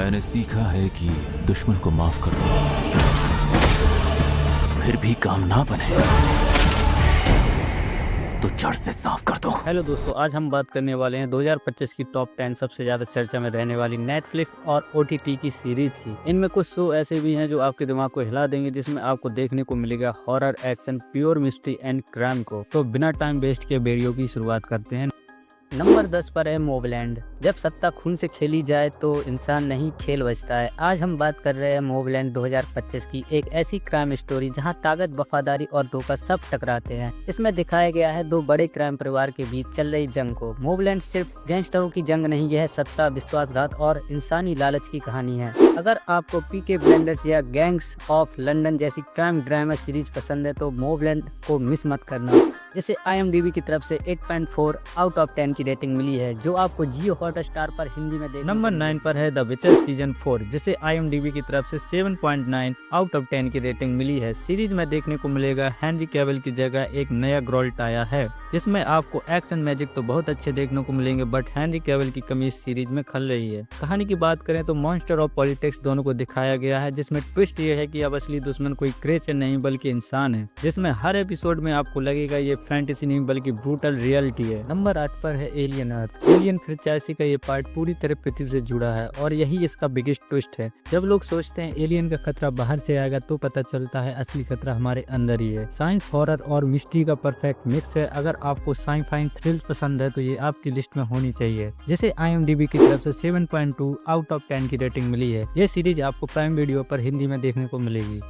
मैंने सीखा है कि दुश्मन को माफ कर दो, फिर भी काम ना बने तो जड़ से साफ कर दो। हेलो दोस्तों, आज हम बात करने वाले हैं 2025 की टॉप 10 सबसे ज्यादा चर्चा में रहने वाली नेटफ्लिक्स और ओटीटी की सीरीज की। इनमें कुछ शो ऐसे भी हैं जो आपके दिमाग को हिला देंगे, जिसमें आपको देखने को मिलेगा horror, action, pure mystery and crime को। तो बिना टाइम वेस्ट के वीडियो की शुरुआत करते हैं। नंबर 10 पर है मोबलैंड। जब सत्ता खून से खेली जाए तो इंसान नहीं खेल बचता है। आज हम बात कर रहे हैं मोबलैंड 2025 की एक ऐसी क्राइम स्टोरी जहां ताकत, वफादारी और धोखा सब टकराते हैं। इसमें दिखाया गया है दो बड़े क्राइम परिवार के बीच चल रही जंग को। मोबलैंड सिर्फ गैंगस्टरों की जंग नहीं, यह सत्ता, विश्वासघात और इंसानी लालच की कहानी है। अगर आपको पीके ब्लाइंडर्स या गैंग्स ऑफ लंदन जैसी क्राइम ड्रामा सीरीज पसंद है तो मोबलैंड को मिस मत करना। जिसे IMDb की तरफ से 8.4 आउट ऑफ 10 की रेटिंग मिली है, जो आपको जियो हॉटस्टार पर हिंदी में देखने। नंबर 9 पर है द विचर सीजन 4, जिसे IMDb की तरफ से 7.9 आउट ऑफ 10 की रेटिंग मिली है। सीरीज में देखने को मिलेगा हेनरी कैविल की जगह एक नया ग्रोल्ट आया है, जिसमें आपको एक्शन मैजिक तो बहुत अच्छे देखने को मिलेंगे, बट हेनरी कैविल की कमी इस सीरीज में खल रही है। कहानी की बात करें तो मॉन्स्टर और पॉलिटिक्स दोनों को दिखाया गया है, जिसमें ट्विस्ट ये है कि अब असली दुश्मन कोई क्रिएचर नहीं बल्कि इंसान है, जिसमें हर एपिसोड में आपको लगेगा ये फैंटेसी नहीं बल्कि ब्रूटल रियलिटी है। नंबर 8 पर है एलियन अर्थ। एलियन फ्रेंचाइजी का ये पार्ट पूरी तरह पृथ्वी से जुड़ा है और यही इसका बिगेस्ट ट्विस्ट है। जब लोग सोचते हैं एलियन का खतरा बाहर से आएगा तो पता चलता है असली खतरा हमारे अंदर ही है। साइंस, हॉरर और मिस्ट्री का परफेक्ट मिक्स है। अगर आपको साइ-फाई थ्रिल पसंद है तो ये आपकी लिस्ट में होनी चाहिए। जिसे IMDb की तरफ से 7.2 आउट ऑफ 10 की रेटिंग मिली है। ये सीरीज आपको प्राइम वीडियो पर हिंदी में देखने को मिलेगी।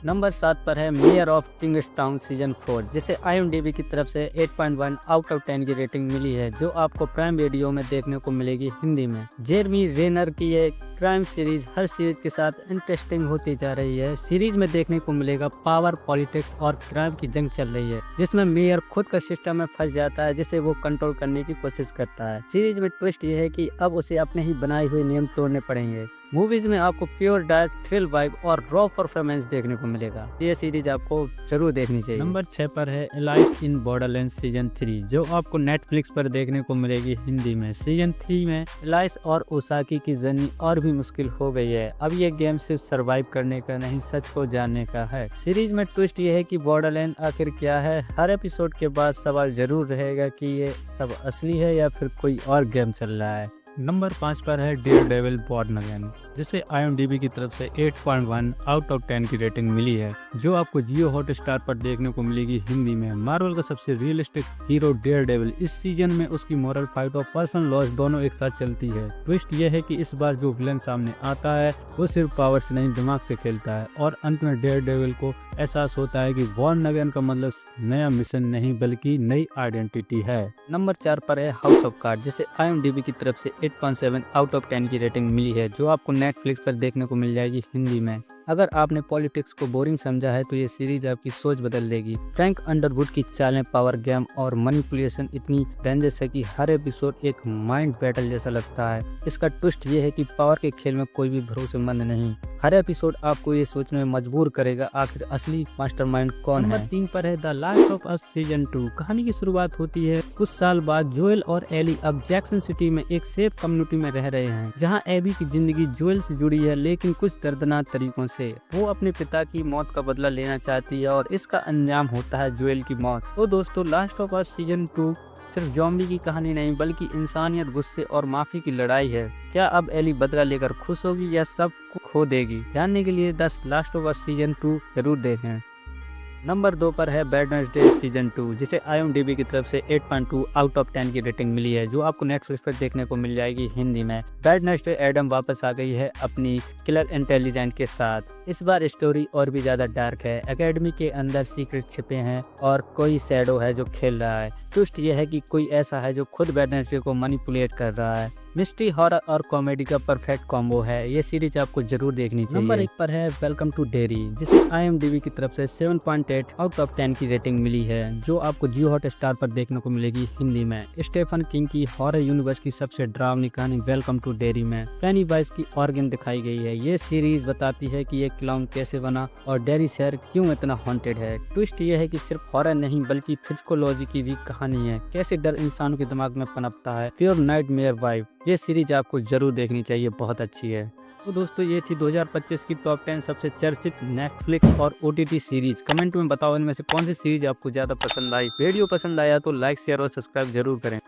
नंबर 7 पर है मेयर ऑफ किंग्स्टाउन सीजन 4, जिसे IMDb की तरफ से 8.1 आउट ऑफ 10 की रेटिंग मिली है, जो आपको प्राइम वीडियो में देखने को मिलेगी हिंदी में। जेरमी रेनर की ये क्राइम सीरीज हर सीरीज के साथ इंटरेस्टिंग होती जा रही है। सीरीज में देखने को मिलेगा पावर, पॉलिटिक्स और क्राइम की जंग चल रही है, जिसमें मेयर खुद का सिस्टम में फंस जाता है, जिसे वो कंट्रोल करने की कोशिश करता है। सीरीज में ट्विस्ट ये है कि अब उसे अपने ही बनाए हुए नियम तोड़ने पड़ेंगे। मूवीज में आपको प्योर डार्क थ्रिल वाइब और रॉ परफॉर्मेंस देखने को मिलेगा। ये सीरीज आपको जरूर देखनी चाहिए। नंबर 6 पर है एलाइस इन बॉर्डरलैंड्स सीजन 3, जो आपको नेटफ्लिक्स पर देखने को मिलेगी हिंदी में। सीजन 3 में एलाइस और ओसाकी की जर्नी और भी मुश्किल हो गई है। अब ये गेम सिर्फ सरवाइव करने का नहीं, सच को जानने का है। सीरीज में ट्विस्ट ये है कि बॉर्डरलैंड आखिर क्या है। हर एपिसोड के बाद सवाल जरूर रहेगा कि ये सब असली है या फिर कोई और गेम चल रहा है। नंबर 5 पर है डेयरडेविल बॉर्न अगेन, जिसे IMDb की तरफ से 8.1 आउट ऑफ 10 की रेटिंग मिली है, जो आपको जियो हॉटस्टार पर देखने को मिलेगी हिंदी में। मार्वल का सबसे रियलिस्टिक हीरो डेयरडेविल, इस सीजन में उसकी मॉरल फाइट और पर्सनल लॉस दोनों एक साथ चलती है। ट्विस्ट यह है कि इस बार जो विलन सामने आता है वो सिर्फ पावर से नहीं दिमाग से खेलता है, और अंत में डेयरडेविल को एहसास होता है कि बॉर्न अगेन का मतलब नया मिशन नहीं बल्कि नई आइडेंटिटी है। नंबर 4 पर है हाउस ऑफ कार्ड, जिसे IMDb की तरफ से 8.7 आउट ऑफ 10 की रेटिंग मिली है, जो आपको नेटफ्लिक्स पर देखने को मिल जाएगी हिंदी में। अगर आपने पॉलिटिक्स को बोरिंग समझा है तो ये सीरीज आपकी सोच बदल देगी। फ्रैंक अंडरवुड की चालें, पावर गेम और मैनिपुलेशन इतनी डेंजरस है कि हर एपिसोड एक माइंड बैटल जैसा लगता है। इसका ट्विस्ट ये है कि पावर के खेल में कोई भी भरोसेमंद नहीं। हर एपिसोड आपको ये सोचने में मजबूर करेगा आखिर असली मास्टरमाइंड कौन है। नंबर 3 पर है the last of us season 2। कहानी की शुरुआत होती है कुछ साल बाद। जोएल और एली अब जैक्सन सिटी में एक सेफ कम्युनिटी में रह रहे हैं, जहाँ एबी की जिंदगी जोएल से जुड़ी है, लेकिन कुछ दर्दनाक तरीकों से। वो अपने पिता की मौत का बदला लेना चाहती है और इसका अंजाम होता है जोएल की मौत। तो दोस्तों, लास्ट ऑफ अस सीजन 2 सिर्फ ज़ॉम्बी की कहानी नहीं बल्कि इंसानियत, गुस्से और माफी की लड़ाई है। क्या अब एली बदला लेकर खुश होगी या सब खो देगी? जानने के लिए the last of us season 2 जरूर देखें। नंबर 2 पर है वेडनेसडे सीजन 2, जिसे IMDb की तरफ से 8.2 आउट ऑफ 10 की रेटिंग मिली है, जो आपको नेटफ्लिक्स पर देखने को मिल जाएगी हिंदी में। वेडनेसडे एडम वापस आ गई है अपनी किलर इंटेलिजेंट के साथ। इस बार स्टोरी और भी ज्यादा डार्क है। एकेडमी के अंदर सीक्रेट छिपे हैं और कोई शैडो है जो खेल रहा है। ट्विस्ट यह है कि कोई ऐसा है जो खुद वेडनेसडे को मैनिपुलेट कर रहा है। मिस्ट्री, हॉरर और कॉमेडी का परफेक्ट कॉम्बो है। ये सीरीज आपको जरूर देखनी चाहिए। नंबर 1 पर है वेलकम टू डेरी, जिसे IMDb की तरफ से 7.8 आउट ऑफ 10 की रेटिंग मिली है, जो आपको जियो हॉटस्टार पर देखने को मिलेगी हिंदी में। स्टेफन किंग की हॉरर यूनिवर्स की सबसे डरावनी कहानी वेलकम टू डेरी में पेनीवाइज की ऑर्गन दिखाई गई है। ये सीरीज बताती है कि ये क्लाउन कैसे बना और डेरी शहर क्यों इतना हॉन्टेड है। ट्विस्ट ये है कि सिर्फ हॉरर नहीं बल्कि फिजिकोलॉजी की भी कहानी है, कैसे डर इंसानों के दिमाग में पनपता है। Pure nightmare vibe. ये सीरीज आपको जरूर देखनी चाहिए, बहुत अच्छी है। तो दोस्तों ये थी 2025 की टॉप 10 सबसे चर्चित नेटफ्लिक्स और OTT सीरीज। कमेंट में बताओ इनमें से कौन सी सीरीज आपको ज्यादा पसंद आई। वीडियो पसंद आया तो लाइक शेयर और सब्सक्राइब जरूर करें।